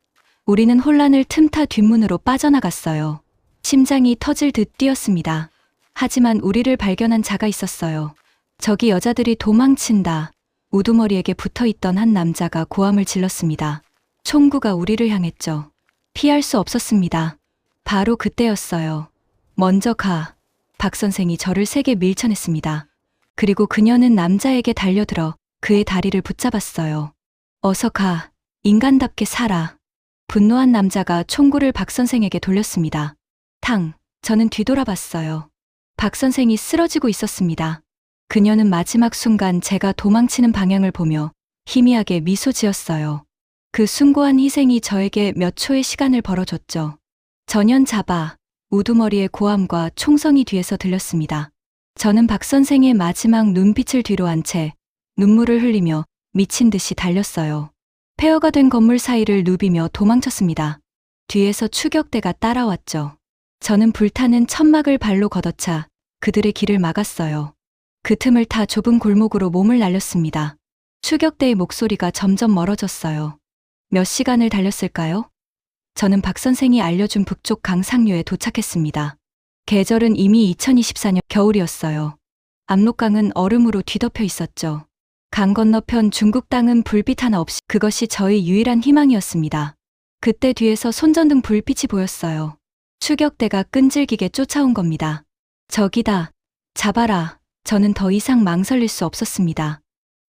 우리는 혼란을 틈타 뒷문으로 빠져나갔어요. 심장이 터질 듯 뛰었습니다. 하지만 우리를 발견한 자가 있었어요. 저기 여자들이 도망친다. 우두머리에게 붙어있던 한 남자가 고함을 질렀습니다. 총구가 우리를 향했죠. 피할 수 없었습니다. 바로 그때였어요. 먼저 가. 박 선생이 저를 세게 밀쳐냈습니다. 그리고 그녀는 남자에게 달려들어 그의 다리를 붙잡았어요. 어서 가. 인간답게 살아. 분노한 남자가 총구를 박 선생에게 돌렸습니다. 탕. 저는 뒤돌아봤어요. 박 선생이 쓰러지고 있었습니다. 그녀는 마지막 순간 제가 도망치는 방향을 보며 희미하게 미소 지었어요. 그 숭고한 희생이 저에게 몇 초의 시간을 벌어줬죠. 전연 잡아, 우두머리의 고함과 총성이 뒤에서 들렸습니다. 저는 박 선생의 마지막 눈빛을 뒤로 한 채 눈물을 흘리며 미친 듯이 달렸어요. 폐허가 된 건물 사이를 누비며 도망쳤습니다. 뒤에서 추격대가 따라왔죠. 저는 불타는 천막을 발로 걷어차 그들의 길을 막았어요. 그 틈을 타 좁은 골목으로 몸을 날렸습니다. 추격대의 목소리가 점점 멀어졌어요. 몇 시간을 달렸을까요? 저는 박 선생이 알려준 북쪽 강상류에 도착했습니다. 계절은 이미 2024년 겨울이었어요. 압록강은 얼음으로 뒤덮여 있었죠. 강 건너편 중국 땅은 불빛 하나 없이 그것이 저의 유일한 희망이었습니다. 그때 뒤에서 손전등 불빛이 보였어요. 추격대가 끈질기게 쫓아온 겁니다. 저기다, 잡아라. 저는 더 이상 망설일 수 없었습니다.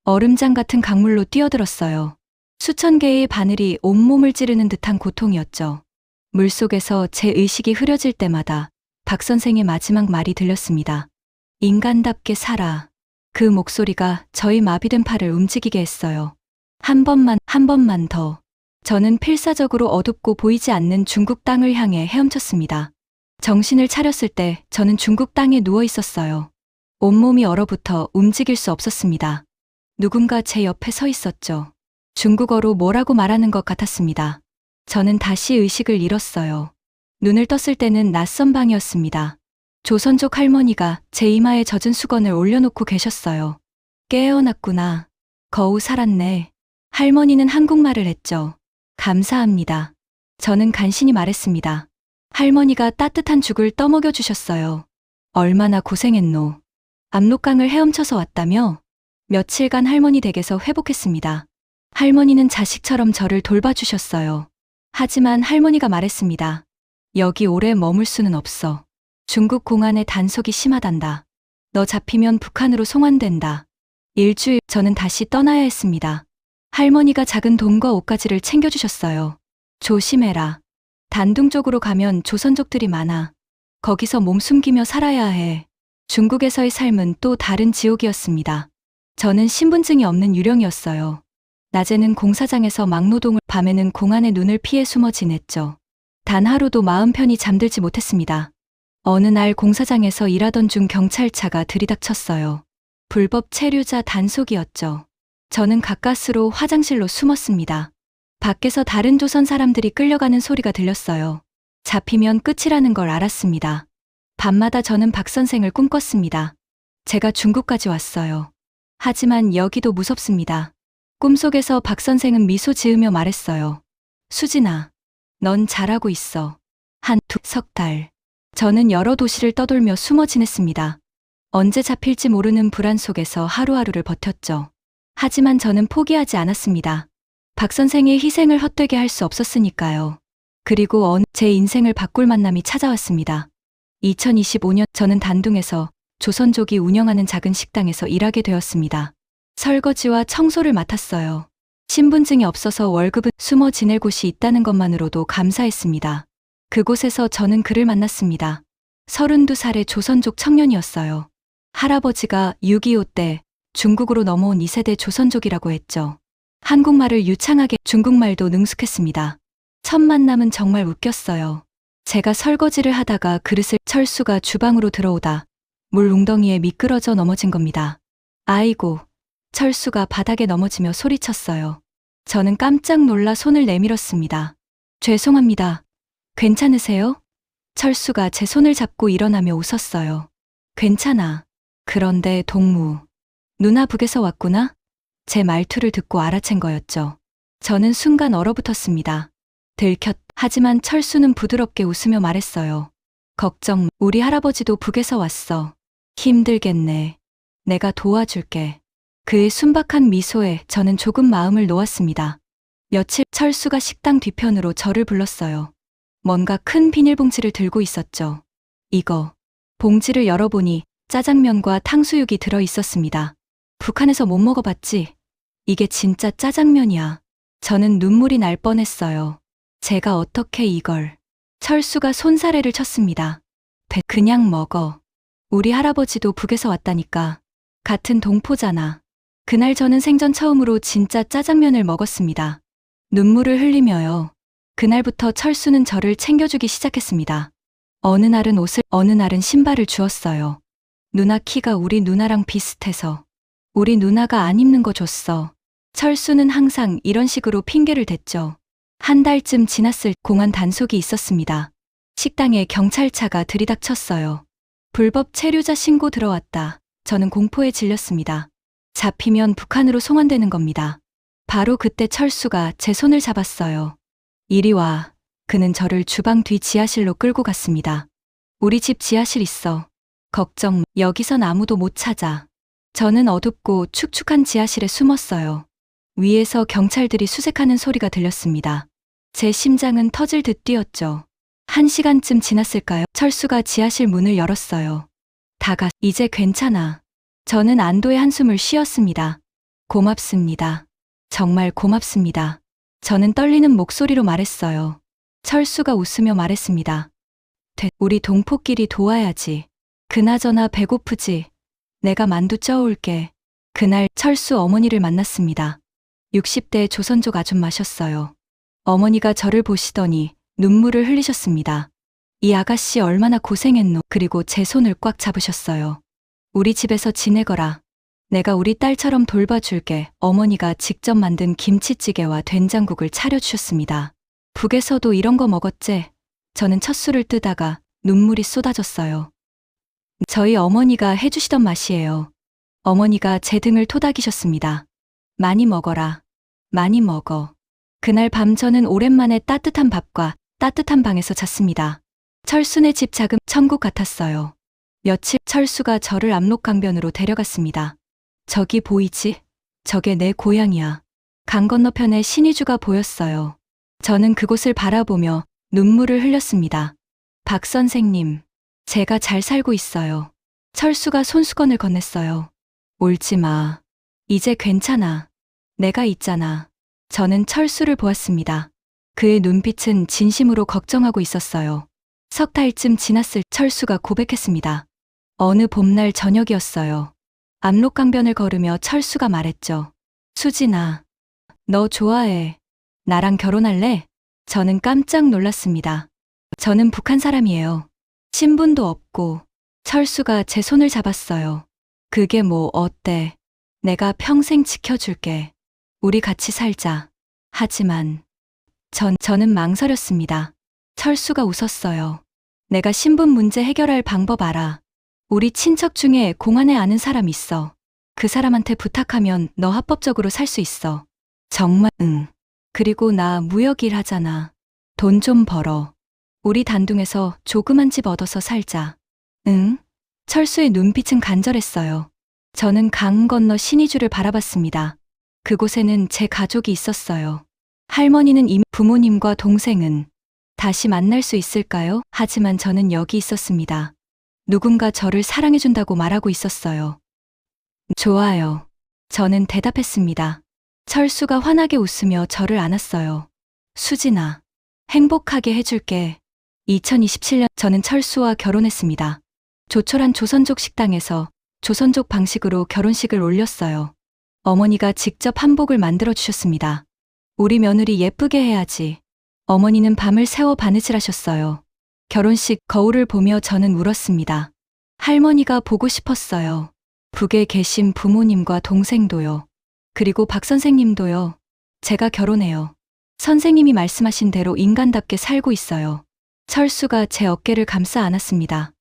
얼음장 같은 강물로 뛰어들었어요. 수천 개의 바늘이 온몸을 찌르는 듯한 고통이었죠. 물속에서 제 의식이 흐려질 때마다 박 선생의 마지막 말이 들렸습니다. 인간답게 살아. 그 목소리가 저희 마비된 팔을 움직이게 했어요. 한 번만 더. 저는 필사적으로 어둡고 보이지 않는 중국 땅을 향해 헤엄쳤습니다. 정신을 차렸을 때 저는 중국 땅에 누워 있었어요. 온몸이 얼어붙어 움직일 수 없었습니다. 누군가 제 옆에 서 있었죠. 중국어로 뭐라고 말하는 것 같았습니다. 저는 다시 의식을 잃었어요. 눈을 떴을 때는 낯선 방이었습니다. 조선족 할머니가 제 이마에 젖은 수건을 올려놓고 계셨어요. 깨어났구나. 거우 살았네. 할머니는 한국말을 했죠. 감사합니다. 저는 간신히 말했습니다. 할머니가 따뜻한 죽을 떠먹여 주셨어요. 얼마나 고생했노. 압록강을 헤엄쳐서 왔다며? 며칠간 할머니 댁에서 회복했습니다. 할머니는 자식처럼 저를 돌봐주셨어요. 하지만 할머니가 말했습니다. 여기 오래 머물 수는 없어. 중국 공안의 단속이 심하단다. 너 잡히면 북한으로 송환된다. 일주일 저는 다시 떠나야 했습니다. 할머니가 작은 돈과 옷가지를 챙겨주셨어요. 조심해라. 단둥 쪽으로 가면 조선족들이 많아. 거기서 몸 숨기며 살아야 해. 중국에서의 삶은 또 다른 지옥이었습니다. 저는 신분증이 없는 유령이었어요. 낮에는 공사장에서 막노동을, 밤에는 공안의 눈을 피해 숨어 지냈죠. 단 하루도 마음 편히 잠들지 못했습니다. 어느 날 공사장에서 일하던 중 경찰차가 들이닥쳤어요. 불법 체류자 단속이었죠. 저는 가까스로 화장실로 숨었습니다. 밖에서 다른 조선 사람들이 끌려가는 소리가 들렸어요. 잡히면 끝이라는 걸 알았습니다. 밤마다 저는 박 선생을 꿈꿨습니다. 제가 중국까지 왔어요. 하지만 여기도 무섭습니다. 꿈속에서 박 선생은 미소 지으며 말했어요. 수진아, 넌 잘하고 있어. 석 달. 저는 여러 도시를 떠돌며 숨어 지냈습니다. 언제 잡힐지 모르는 불안 속에서 하루하루를 버텼죠. 하지만 저는 포기하지 않았습니다. 박 선생의 희생을 헛되게 할 수 없었으니까요. 그리고 제 인생을 바꿀 만남이 찾아왔습니다. 2025년 저는 단둥에서 조선족이 운영하는 작은 식당에서 일하게 되었습니다. 설거지와 청소를 맡았어요. 신분증이 없어서 월급은 숨어 지낼 곳이 있다는 것만으로도 감사했습니다. 그곳에서 저는 그를 만났습니다. 32살의 조선족 청년이었어요. 할아버지가 6.25 때 중국으로 넘어온 2세대 조선족이라고 했죠. 한국말을 유창하게 중국말도 능숙했습니다. 첫 만남은 정말 웃겼어요. 제가 설거지를 하다가 그릇을 철수가 주방으로 들어오다 물 웅덩이에 미끄러져 넘어진 겁니다. 아이고, 철수가 바닥에 넘어지며 소리쳤어요. 저는 깜짝 놀라 손을 내밀었습니다. 죄송합니다. 괜찮으세요? 철수가 제 손을 잡고 일어나며 웃었어요. 괜찮아. 그런데 동무. 누나 북에서 왔구나? 제 말투를 듣고 알아챈 거였죠. 저는 순간 얼어붙었습니다. 들켰. 하지만 철수는 부드럽게 웃으며 말했어요. 걱정 마. 우리 할아버지도 북에서 왔어. 힘들겠네. 내가 도와줄게. 그의 순박한 미소에 저는 조금 마음을 놓았습니다. 며칠 철수가 식당 뒤편으로 저를 불렀어요. 뭔가 큰 비닐봉지를 들고 있었죠. 이거. 봉지를 열어보니 짜장면과 탕수육이 들어 있었습니다. 북한에서 못 먹어봤지? 이게 진짜 짜장면이야. 저는 눈물이 날 뻔했어요. 제가 어떻게 이걸. 철수가 손사래를 쳤습니다. 그냥 먹어. 우리 할아버지도 북에서 왔다니까. 같은 동포잖아. 그날 저는 생전 처음으로 진짜 짜장면을 먹었습니다. 눈물을 흘리며요. 그날부터 철수는 저를 챙겨주기 시작했습니다. 어느 날은 옷을, 어느 날은 신발을 주었어요. 누나 키가 우리 누나랑 비슷해서. 우리 누나가 안 입는 거 줬어. 철수는 항상 이런 식으로 핑계를 댔죠. 한 달쯤 지났을 공안 단속이 있었습니다. 식당에 경찰차가 들이닥쳤어요. 불법 체류자 신고 들어왔다. 저는 공포에 질렸습니다. 잡히면 북한으로 송환되는 겁니다. 바로 그때 철수가 제 손을 잡았어요. 이리 와. 그는 저를 주방 뒤 지하실로 끌고 갔습니다. 우리 집 지하실 있어. 걱정 마. 여기선 아무도 못 찾아. 저는 어둡고 축축한 지하실에 숨었어요. 위에서 경찰들이 수색하는 소리가 들렸습니다. 제 심장은 터질 듯 뛰었죠. 1시간쯤 지났을까요? 철수가 지하실 문을 열었어요. 이제 괜찮아. 저는 안도의 한숨을 쉬었습니다. 고맙습니다. 정말 고맙습니다. 저는 떨리는 목소리로 말했어요. 철수가 웃으며 말했습니다. 우리 동포끼리 도와야지. 그나저나 배고프지? 내가 만두 쪄올게. 그날 철수 어머니를 만났습니다. 60대 조선족 아줌마셨어요. 어머니가 저를 보시더니 눈물을 흘리셨습니다. 이 아가씨 얼마나 고생했노. 그리고 제 손을 꽉 잡으셨어요. 우리 집에서 지내거라. 내가 우리 딸처럼 돌봐줄게. 어머니가 직접 만든 김치찌개와 된장국을 차려주셨습니다. 북에서도 이런 거 먹었제? 저는 첫 술을 뜨다가 눈물이 쏟아졌어요. 저희 어머니가 해주시던 맛이에요. 어머니가 제 등을 토닥이셨습니다. 많이 먹어라. 많이 먹어. 그날 밤 저는 오랜만에 따뜻한 밥과 따뜻한 방에서 잤습니다. 철수네 집 작은 천국 같았어요. 며칠 철수가 저를 압록강변으로 데려갔습니다. 저기 보이지? 저게 내 고향이야. 강 건너편에 신의주가 보였어요. 저는 그곳을 바라보며 눈물을 흘렸습니다. 박 선생님, 제가 잘 살고 있어요. 철수가 손수건을 건넸어요. 울지 마. 이제 괜찮아. 내가 있잖아. 저는 철수를 보았습니다. 그의 눈빛은 진심으로 걱정하고 있었어요. 석 달쯤 지났을 철수가 고백했습니다. 어느 봄날 저녁이었어요. 압록강변을 걸으며 철수가 말했죠. 수진아, 너 좋아해. 나랑 결혼할래? 저는 깜짝 놀랐습니다. 저는 북한 사람이에요. 신분도 없고. 철수가 제 손을 잡았어요. 그게 뭐 어때? 내가 평생 지켜줄게. 우리 같이 살자. 하지만 저는 망설였습니다. 철수가 웃었어요. 내가 신분 문제 해결할 방법 알아. 우리 친척 중에 공안에 아는 사람 있어. 그 사람한테 부탁하면 너 합법적으로 살 수 있어. 정말? 응. 그리고 나 무역일 하잖아. 돈 좀 벌어. 우리 단둥에서 조그만 집 얻어서 살자. 응? 철수의 눈빛은 간절했어요. 저는 강 건너 신의주를 바라봤습니다. 그곳에는 제 가족이 있었어요. 할머니는 이미 부모님과 동생은 다시 만날 수 있을까요? 하지만 저는 여기 있었습니다. 누군가 저를 사랑해준다고 말하고 있었어요. 좋아요. 저는 대답했습니다. 철수가 환하게 웃으며 저를 안았어요. 수진아, 행복하게 해줄게. 2027년 저는 철수와 결혼했습니다. 조촐한 조선족 식당에서 조선족 방식으로 결혼식을 올렸어요. 어머니가 직접 한복을 만들어 주셨습니다. 우리 며느리 예쁘게 해야지. 어머니는 밤을 새워 바느질하셨어요. 결혼식 거울을 보며 저는 울었습니다. 할머니가 보고 싶었어요. 북에 계신 부모님과 동생도요. 그리고 박 선생님도요. 제가 결혼해요. 선생님이 말씀하신 대로 인간답게 살고 있어요. 철수가 제 어깨를 감싸 안았습니다.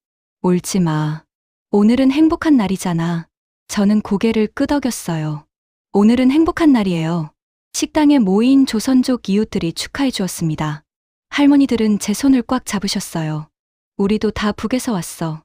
울지 마. 오늘은 행복한 날이잖아. 저는 고개를 끄덕였어요. 오늘은 행복한 날이에요. 식당에 모인 조선족 이웃들이 축하해 주었습니다. 할머니들은 제 손을 꽉 잡으셨어요. 우리도 다 북에서 왔어.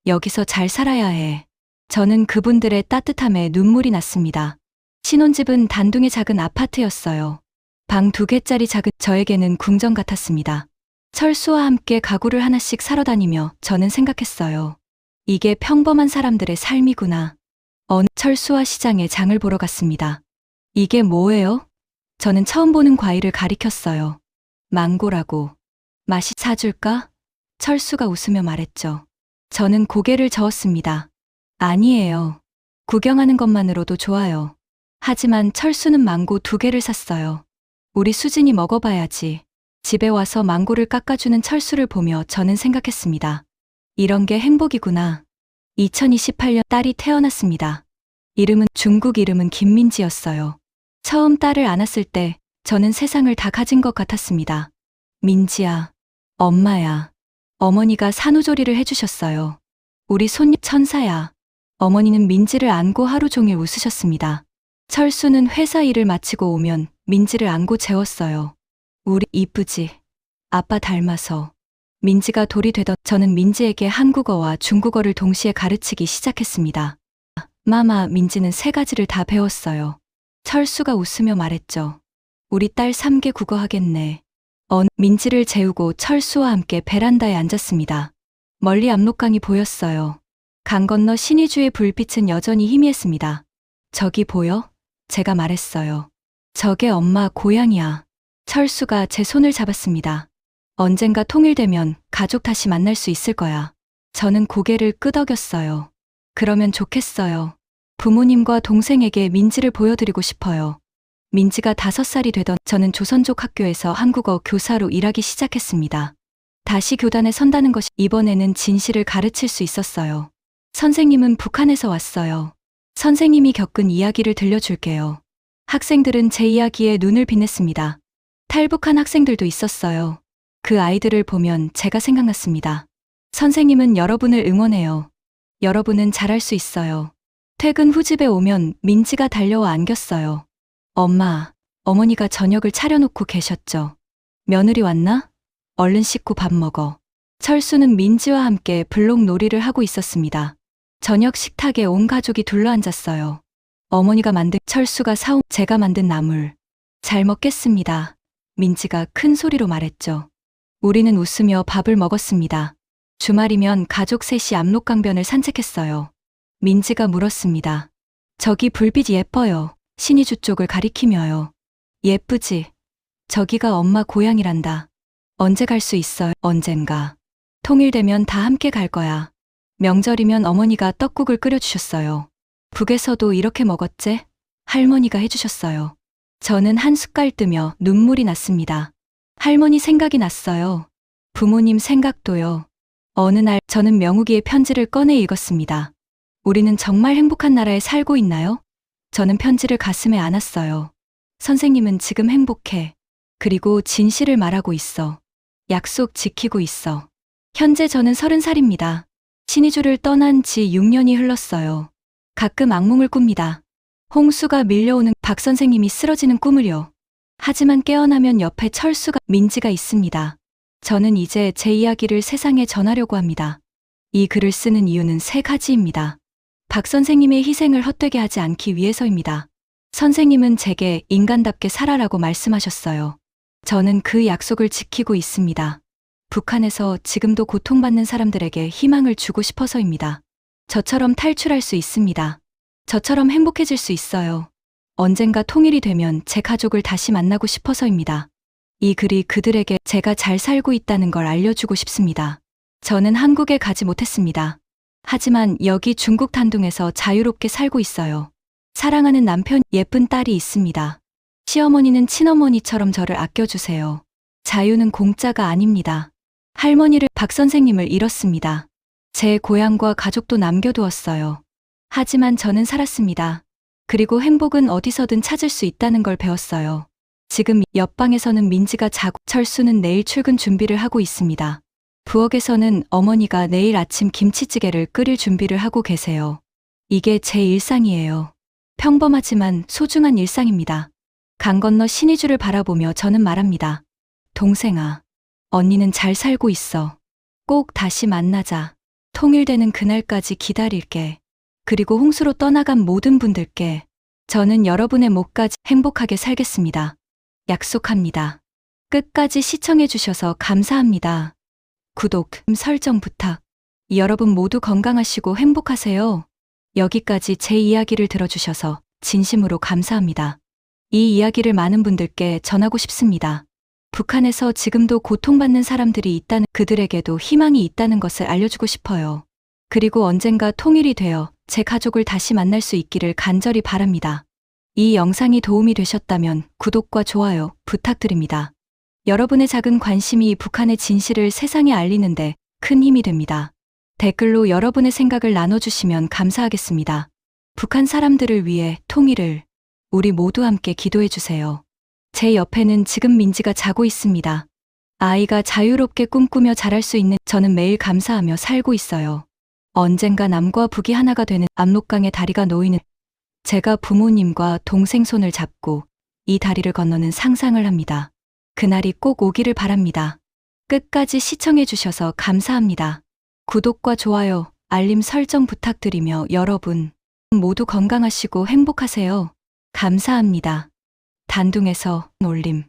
여기서 잘 살아야 해. 저는 그분들의 따뜻함에 눈물이 났습니다. 신혼집은 단둥의 작은 아파트였어요. 방 2개짜리 작은 저에게는 궁전 같았습니다. 철수와 함께 가구를 하나씩 사러 다니며 저는 생각했어요. 이게 평범한 사람들의 삶이구나. 철수와 시장에 장을 보러 갔습니다. 이게 뭐예요? 저는 처음 보는 과일을 가리켰어요. 망고라고. 맛이 사줄까? 철수가 웃으며 말했죠. 저는 고개를 저었습니다. 아니에요. 구경하는 것만으로도 좋아요. 하지만 철수는 망고 2개를 샀어요. 우리 수진이 먹어봐야지. 집에 와서 망고를 깎아주는 철수를 보며 저는 생각했습니다. 이런 게 행복이구나. 2028년 딸이 태어났습니다. 중국 이름은 김민지였어요. 처음 딸을 안았을 때 저는 세상을 다 가진 것 같았습니다. 민지야, 엄마야. 어머니가 산후조리를 해주셨어요. 우리 손녀 천사야. 어머니는 민지를 안고 하루 종일 웃으셨습니다. 철수는 회사 일을 마치고 오면 민지를 안고 재웠어요. 우리 이쁘지? 아빠 닮아서. 민지가 돌이 되던 저는 민지에게 한국어와 중국어를 동시에 가르치기 시작했습니다. 마마, 민지는 3가지를 다 배웠어요. 철수가 웃으며 말했죠. 우리 딸 3개 국어 하겠네. 민지를 재우고 철수와 함께 베란다에 앉았습니다. 멀리 압록강이 보였어요. 강 건너 신의주의 불빛은 여전히 희미했습니다. 저기 보여? 제가 말했어요. 저게 엄마 고향이야. 철수가 제 손을 잡았습니다. 언젠가 통일되면 가족 다시 만날 수 있을 거야. 저는 고개를 끄덕였어요. 그러면 좋겠어요. 부모님과 동생에게 민지를 보여드리고 싶어요. 민지가 5살이 되던 저는 조선족 학교에서 한국어 교사로 일하기 시작했습니다. 다시 교단에 선다는 것이 이번에는 진실을 가르칠 수 있었어요. 선생님은 북한에서 왔어요. 선생님이 겪은 이야기를 들려줄게요. 학생들은 제 이야기에 눈을 빛냈습니다. 탈북한 학생들도 있었어요. 그 아이들을 보면 제가 생각났습니다. 선생님은 여러분을 응원해요. 여러분은 잘할 수 있어요. 퇴근 후 집에 오면 민지가 달려와 안겼어요. 엄마, 어머니가 저녁을 차려놓고 계셨죠. 며느리 왔나? 얼른 씻고 밥 먹어. 철수는 민지와 함께 블록놀이를 하고 있었습니다. 저녁 식탁에 온 가족이 둘러앉았어요. 어머니가 만든 철수가 사온 제가 만든 나물. 잘 먹겠습니다. 민지가 큰 소리로 말했죠. 우리는 웃으며 밥을 먹었습니다. 주말이면 가족 셋이 압록강변을 산책했어요. 민지가 물었습니다. 저기 불빛이 예뻐요. 신의주 쪽을 가리키며요. 예쁘지? 저기가 엄마 고향이란다. 언제 갈 수 있어요? 언젠가. 통일되면 다 함께 갈 거야. 명절이면 어머니가 떡국을 끓여주셨어요. 북에서도 이렇게 먹었제? 할머니가 해주셨어요. 저는 한 숟갈 뜨며 눈물이 났습니다. 할머니 생각이 났어요. 부모님 생각도요. 어느 날 저는 명욱이의 편지를 꺼내 읽었습니다. 우리는 정말 행복한 나라에 살고 있나요? 저는 편지를 가슴에 안았어요. 선생님은 지금 행복해. 그리고 진실을 말하고 있어. 약속 지키고 있어. 현재 저는 30살입니다. 신의주를 떠난 지 6년이 흘렀어요. 가끔 악몽을 꿉니다. 홍수가 밀려오는 박 선생님이 쓰러지는 꿈을요. 하지만 깨어나면 옆에 철수가 민지가 있습니다. 저는 이제 제 이야기를 세상에 전하려고 합니다. 이 글을 쓰는 이유는 3가지입니다. 박 선생님의 희생을 헛되게 하지 않기 위해서입니다. 선생님은 제게 인간답게 살아라고 말씀하셨어요. 저는 그 약속을 지키고 있습니다. 북한에서 지금도 고통받는 사람들에게 희망을 주고 싶어서입니다. 저처럼 탈출할 수 있습니다. 저처럼 행복해질 수 있어요. 언젠가 통일이 되면 제 가족을 다시 만나고 싶어서입니다. 이 글이 그들에게 제가 잘 살고 있다는 걸 알려주고 싶습니다. 저는 한국에 가지 못했습니다. 하지만 여기 중국 단둥에서 자유롭게 살고 있어요. 사랑하는 남편, 예쁜 딸이 있습니다. 시어머니는 친어머니처럼 저를 아껴주세요. 자유는 공짜가 아닙니다. 할머니를, 박 선생님을 잃었습니다. 제 고향과 가족도 남겨두었어요. 하지만 저는 살았습니다. 그리고 행복은 어디서든 찾을 수 있다는 걸 배웠어요. 지금 옆방에서는 민지가 자고 철수는 내일 출근 준비를 하고 있습니다. 부엌에서는 어머니가 내일 아침 김치찌개를 끓일 준비를 하고 계세요. 이게 제 일상이에요. 평범하지만 소중한 일상입니다. 강 건너 신의주를 바라보며 저는 말합니다. 동생아, 언니는 잘 살고 있어. 꼭 다시 만나자. 통일되는 그날까지 기다릴게. 그리고 홍수로 떠나간 모든 분들께 저는 여러분의 목까지 행복하게 살겠습니다. 약속합니다. 끝까지 시청해주셔서 감사합니다. 구독, 설정 부탁. 여러분 모두 건강하시고 행복하세요. 여기까지 제 이야기를 들어주셔서 진심으로 감사합니다. 이 이야기를 많은 분들께 전하고 싶습니다. 북한에서 지금도 고통받는 사람들이 있다는, 그들에게도 희망이 있다는 것을 알려주고 싶어요. 그리고 언젠가 통일이 되어 제 가족을 다시 만날 수 있기를 간절히 바랍니다. 이 영상이 도움이 되셨다면 구독과 좋아요 부탁드립니다. 여러분의 작은 관심이 북한의 진실을 세상에 알리는데 큰 힘이 됩니다. 댓글로 여러분의 생각을 나눠주시면 감사하겠습니다. 북한 사람들을 위해 통일을 우리 모두 함께 기도해주세요. 제 옆에는 지금 민지가 자고 있습니다. 아이가 자유롭게 꿈꾸며 자랄 수 있는 저는 매일 감사하며 살고 있어요. 언젠가 남과 북이 하나가 되는 압록강의 다리가 놓이는 제가 부모님과 동생 손을 잡고 이 다리를 건너는 상상을 합니다. 그날이 꼭 오기를 바랍니다. 끝까지 시청해주셔서 감사합니다. 구독과 좋아요, 알림 설정 부탁드리며 여러분 모두 건강하시고 행복하세요. 감사합니다. 단둥에서 올림.